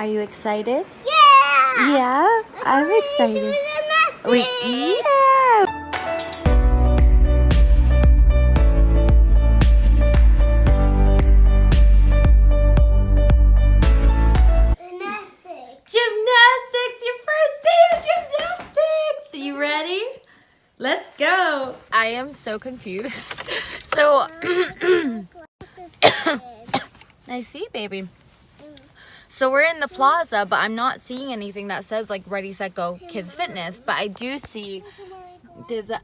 Are you excited? Yeah! Yeah, I'm excited. Wait, yeah! Gymnastics! Gymnastics! Your first day of gymnastics! Are you ready? Let's go! I am so confused. So, I see, baby. So we're in the plaza, but I'm not seeing anything that says like Ready, Set, Go, Kids Fitness. But I do see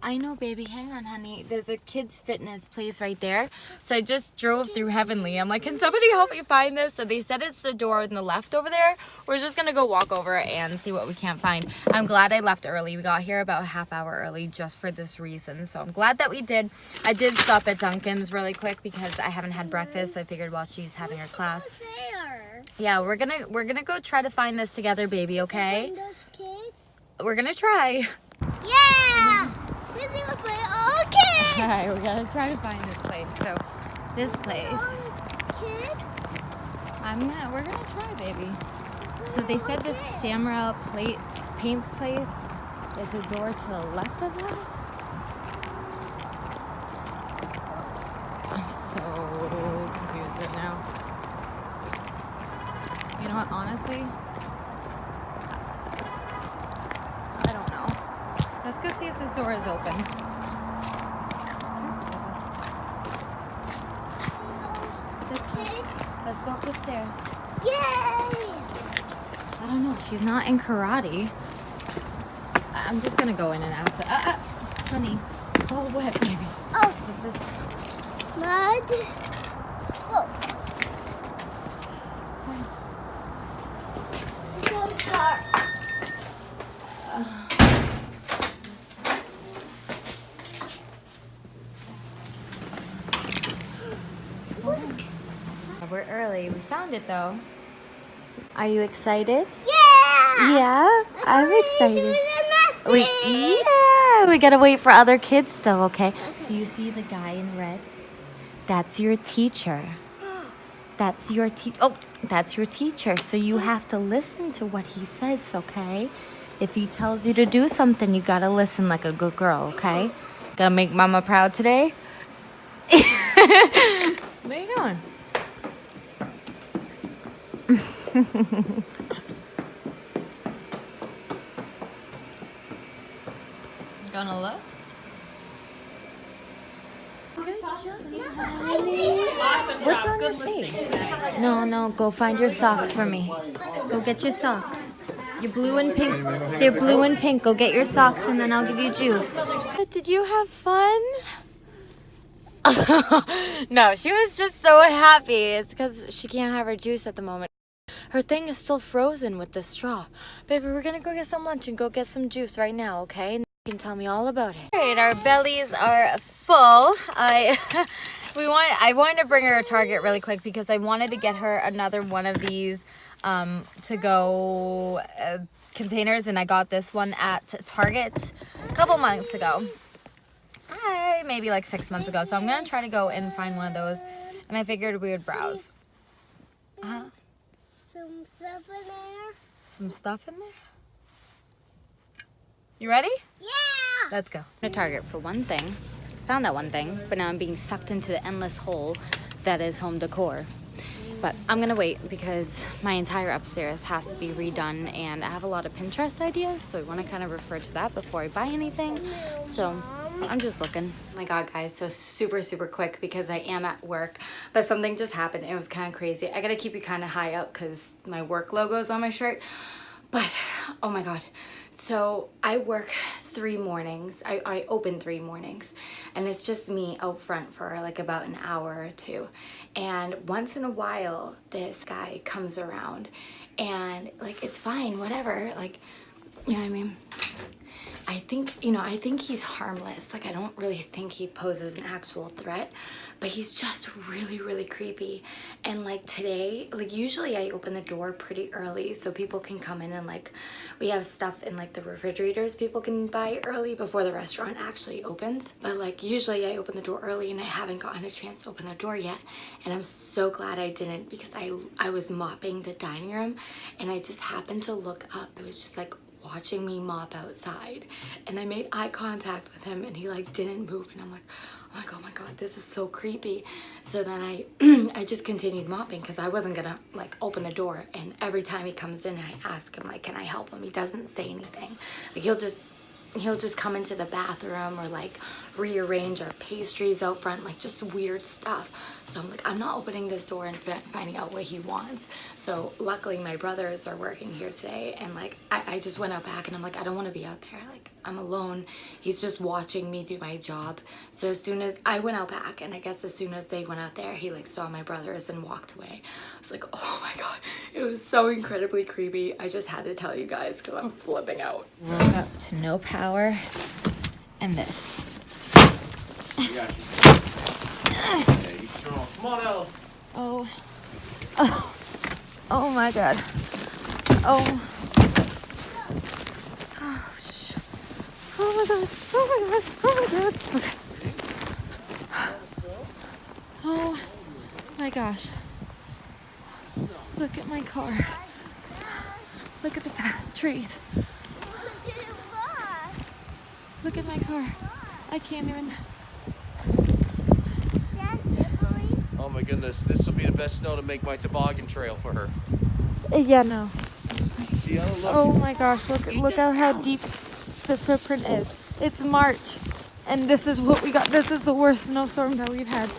I know, baby, hang on, honey. There's a kids fitness place right there. So I just drove through Heavenly. I'm like, can somebody help me find this? So they said it's the door on the left over there. We're just gonna go walk over and see what we can't find. I'm glad I left early. We got here about a half hour early just for this reason. So I'm glad that we did. I did stop at Dunkin's really quick because I haven't had breakfast. So I figured while she's having her class. Yeah, we're gonna go try to find this together, baby, okay? We're gonna try. Yeah! Okay! Alright, we're gonna try to find this place. So, this place. Kids? We're gonna try, baby. So they said this Samra paints place is a door to the left of that. I'm so confused right now. You know what, honestly? I don't know. Let's go see if this door is open. Let's go up the stairs. Yay! I don't know. She's not in karate. I'm just gonna go in and ask her. Honey, it's all wet, baby. Oh. It's just Mud. Whoa. It's so dark. We're early. We found it though. Are you excited? Yeah! Yeah, I'm excited. Gymnastics! Wait, yeah, we gotta wait for other kids though, okay? Do you see the guy in red? That's your teacher. That's your teacher. Oh, that's your teacher. So you have to listen to what he says, okay? If he tells you to do something, you gotta listen like a good girl, okay? Gotta make mama proud today? Where you going? Gonna look? What's on your face? No, go find your socks for me. Go get your socks. You're blue and pink. They're blue and pink. Go get your socks and then I'll give you juice. Did you have fun? No, she was just so happy. It's because she can't have her juice at the moment. Her thing is still frozen with the straw. Baby, we're gonna go get some lunch and go get some juice right now, okay? And you can tell me all about it. All right, our bellies are full. I wanted to bring her to Target really quick because I wanted to get her another one of these to-go containers, and I got this one at Target a couple months ago. Maybe like 6 months ago. So I'm gonna try to go and find one of those, and I figured we would browse. Some stuff in there. Some stuff in there? You ready? Yeah! Let's go. To Target for one thing. Found that one thing, but now I'm being sucked into the endless hole that is home decor. But I'm gonna wait because my entire upstairs has to be redone, and I have a lot of Pinterest ideas, so I want to kind of refer to that before I buy anything. So I'm just looking. Oh my god, guys, so super quick because I am at work, but something just happened. It was kind of crazy. I gotta keep you kind of high up because my work logo is on my shirt, but oh my god. So I work 3 mornings. I open 3 mornings, and it's just me out front for like about an hour or 2. And once in a while, this guy comes around, and like, it's fine, whatever, like, you know what I mean? I think, you know, I think he's harmless. Like, I don't really think he poses an actual threat, but he's just really, really creepy. And like today, like usually I open the door pretty early so people can come in and like, we have stuff in like the refrigerators people can buy early before the restaurant actually opens. But like usually I open the door early and I haven't gotten a chance to open the door yet. And I'm so glad I didn't, because I was mopping the dining room and I just happened to look up. It was just like watching me mop outside, and I made eye contact with him and he like didn't move, and I'm like, oh my god, this is so creepy. So then I I just continued mopping because I wasn't gonna like open the door, and every time he comes in I ask him like, can I help him? He doesn't say anything. Like he'll just come into the bathroom or like rearrange our pastries out front, like just weird stuff. So I'm like, I'm not opening this door and finding out what he wants. So luckily my brothers are working here today, and like I just went out back and I'm like, I don't want to be out there. Like, I'm alone. He's just watching me do my job. So as soon as I went out back, and I guess as soon as they went out there, he like saw my brothers and walked away. I was like, oh my god, it was so incredibly creepy. I just had to tell you guys because I'm flipping out. Woke up to no power and this. I got you. Okay, he's strong. Come on, Ella. Oh. Oh. Oh my god. Oh. Oh, oh my god. Oh my god. Oh my god. Okay. Oh my gosh. Look at my car. Look at the trees. Look at my car. I can't even. Oh my goodness, this will be the best snow to make my toboggan trail for her. Yeah, no. See, Ella, look. Oh my gosh, look at how deep this footprint is. It's March, and this is what we got. This is the worst snowstorm that we've had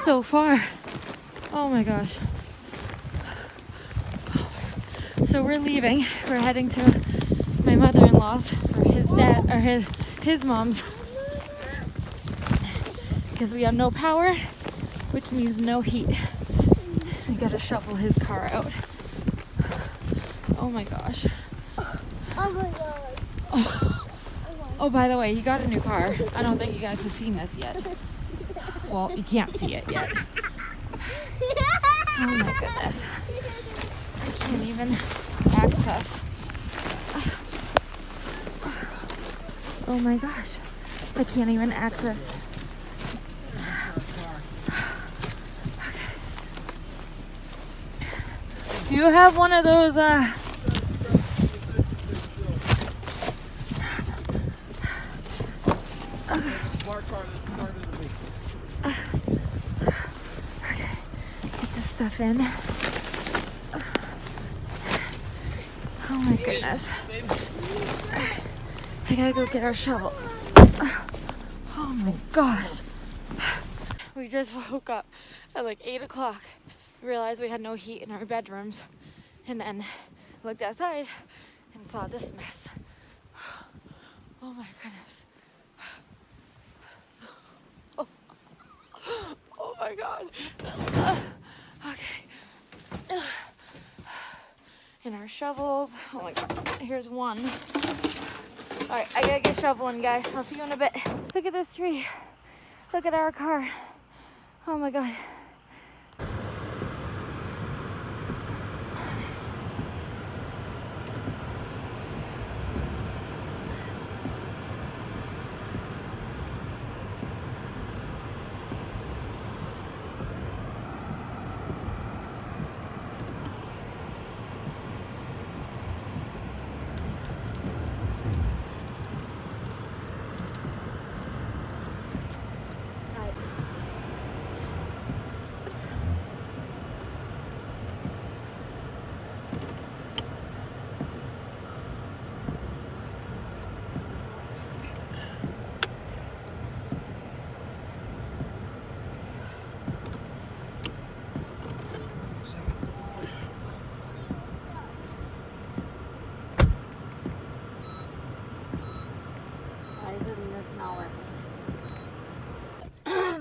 so far. Oh my gosh. So we're leaving. We're heading to my mother-in-law's, or his dad, or his mom's, because we have no power, which means no heat. We gotta shovel his car out. Oh my gosh. Oh my god. Oh, by the way, he got a new car. I don't think you guys have seen this yet. Well, you can't see it yet. Oh my goodness. I can't even access. Oh my gosh. I can't even access. Okay. Do you have one of those, okay, get this stuff in. Oh my goodness. I gotta go get our shovels. Oh my gosh. We just woke up at like 8 o'clock. Realized we had no heat in our bedrooms. And then looked outside and saw this mess. Oh my goodness. Oh my god. Okay. And our shovels. Oh my god. Here's one. Alright, I gotta get shoveling, guys. I'll see you in a bit. Look at this tree. Look at our car. Oh my god.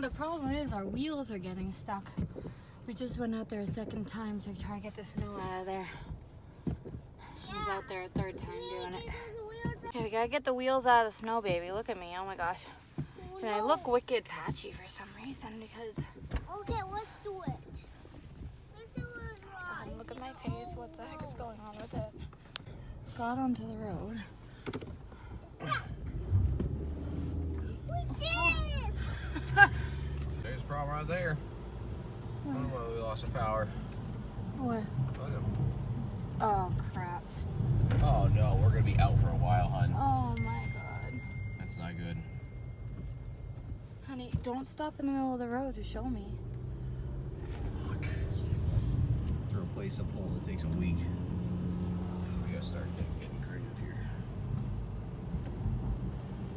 The problem is our wheels are getting stuck. We just went out there a second time to try to get the snow out of there. He's out there a third time doing it. Okay, we gotta get the wheels out of the snow, baby. Look at me. Oh my gosh. And I look wicked patchy for some reason because. Okay, let's do it. Let's do it right. Look at my face. What the heck is going on with it? Got onto the road. We did! There's a problem right there. I don't know why we lost the power. What? Look at. Oh crap. Oh no, we're gonna be out for a while, hun. Oh my god. That's not good. Honey, don't stop in the middle of the road to show me. Fuck. To replace a pole that takes a week. We gotta start getting creative here.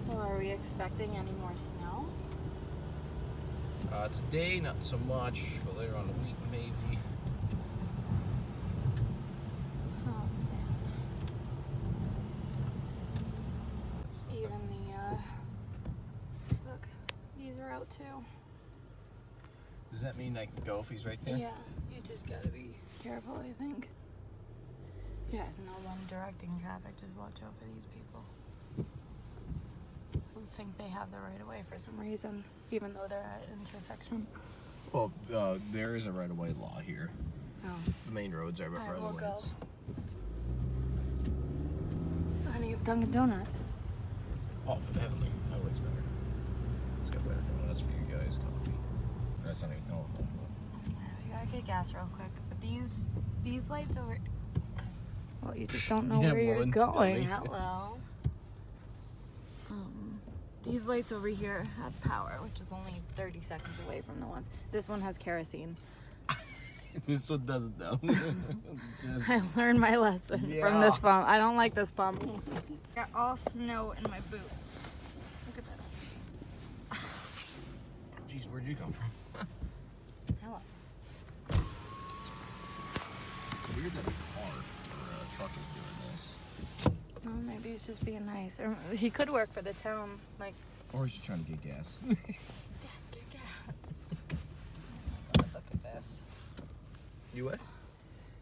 Well, are we expecting any more snow? Today, not so much, but later on the week, maybe. Oh man. Even look, these are out too. Does that mean I can go if he's right there? Yeah, you just gotta be careful, I think. Yeah, no one directing traffic, just watch out for these people who think they have the right of way for some reason, even though they're at an intersection. Well, there is a right-of-way law here. Oh. The main roads are right Alright, of we'll ways. go. Honey, Dunkin' Donuts. Oh, heavenly. That looks better. It's got better donuts for you guys, coffee. That's not even telephone. We gotta get gas real quick, but these lights over. Well, you just don't know Yeah, where you're woman, going. dummy. Hello. These lights over here have power, which is only 30 seconds away from the ones. This one has kerosene. This one doesn't, though. I learned my lesson Yeah. from this pump. I don't like this pump. Got all snow in my boots. Look at this. Jeez, where'd you come from? Hello. Weird that a car or a truck is doing this. Well, maybe he's just being nice. Or he could work for the town. Like, Or he's just trying to get gas. Dad, get gas. Oh my god, look at this. You what?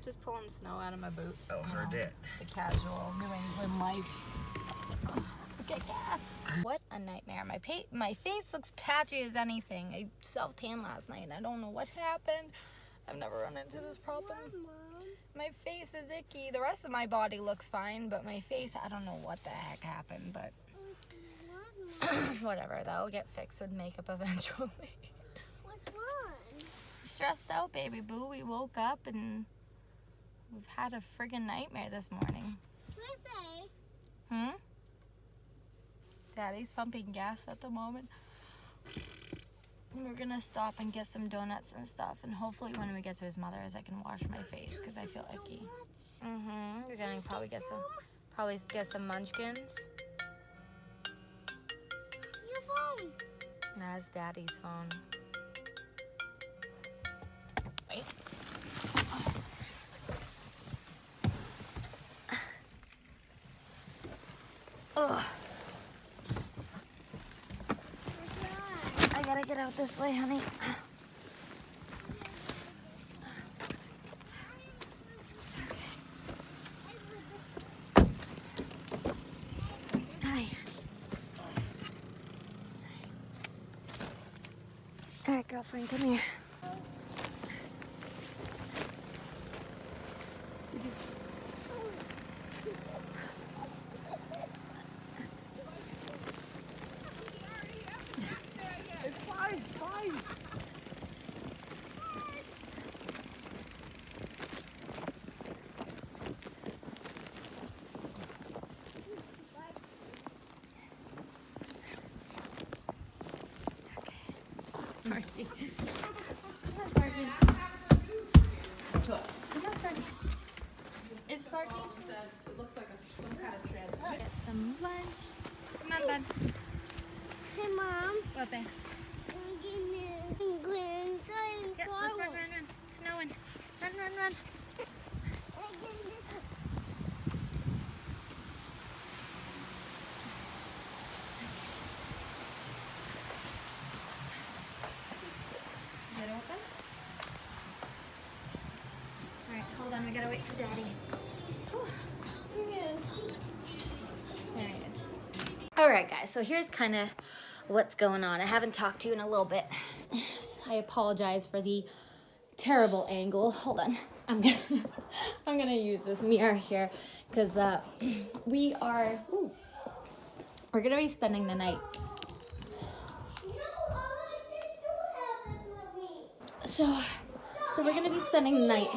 Just pulling snow out of my boots. Oh, you heard know, that. The casual New England life. Get gas. What a nightmare. My face looks patchy as anything. I self-tanned last night and I don't know what happened. I've never run into this problem. Mom. My face is icky. The rest of my body looks fine, but my face, I don't know what the heck happened, but whatever. That'll get fixed with makeup eventually. What's wrong? Stressed out, baby boo. We woke up and we've had a friggin' nightmare this morning. Let's say. Hmm? Daddy's pumping gas at the moment. We're gonna stop and get some donuts and stuff, and hopefully when we get to his mother's I can wash my face because I feel icky. We're gonna probably get some munchkins. Your phone. That's Daddy's phone. Wait. Ugh. I gotta get out this way, honey. Hi. All right, girlfriend, come here. Sparky. Come on, Sparky. What's up? Come on, Sparky. It's Sparky's. It looks like some kind of transfer. Get some lunch. Come on, bud. Hey, Mom. What, babe? Can you give me a green sign? Yeah, let's run. It's snowing. Run. Is it open? Alright, hold on. We gotta wait for Daddy. There he is. Alright guys, so here's kind of what's going on. I haven't talked to you in a little bit. I apologize for the terrible angle. Hold on. I'm gonna use this mirror here because we're gonna be spending the night. So we're gonna be spending the night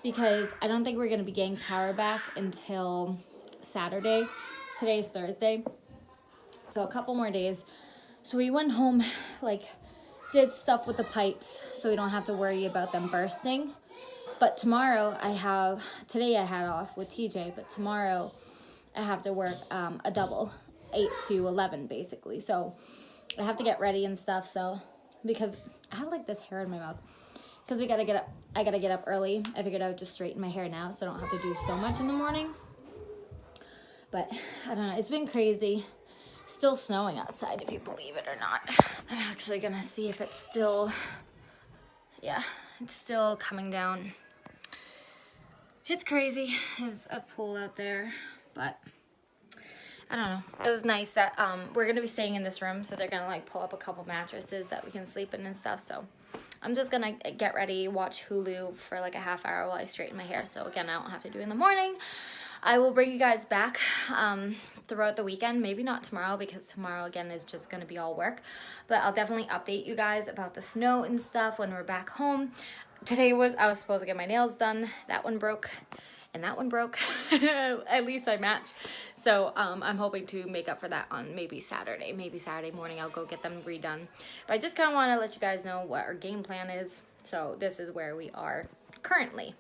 because I don't think we're gonna be getting power back until Saturday. Today's Thursday, so a couple more days. So we went home, like, did stuff with the pipes so we don't have to worry about them bursting. But tomorrow today I had off with TJ, but tomorrow I have to work a double, 8 to 11 basically. So I have to get ready and stuff. So because I have like this hair in my mouth, because I gotta get up early. I figured I would just straighten my hair now so I don't have to do so much in the morning. But I don't know, it's been crazy. Still snowing outside, if you believe it or not. I'm actually gonna see if it's still, yeah, it's still coming down. It's crazy. There's a pool out there, but I don't know. It was nice that we're gonna be staying in this room, so they're gonna like pull up a couple mattresses that we can sleep in and stuff. So I'm just gonna get ready, watch Hulu for like a half hour while I straighten my hair. So again, I don't have to do it in the morning. I will bring you guys back throughout the weekend. Maybe not tomorrow because tomorrow again is just gonna be all work. But I'll definitely update you guys about the snow and stuff when we're back home. Today I was supposed to get my nails done. That one broke. And that one broke. At least I match. So I'm hoping to make up for that on maybe Saturday. Maybe Saturday morning I'll go get them redone. But I just kind of want to let you guys know what our game plan is. So this is where we are currently.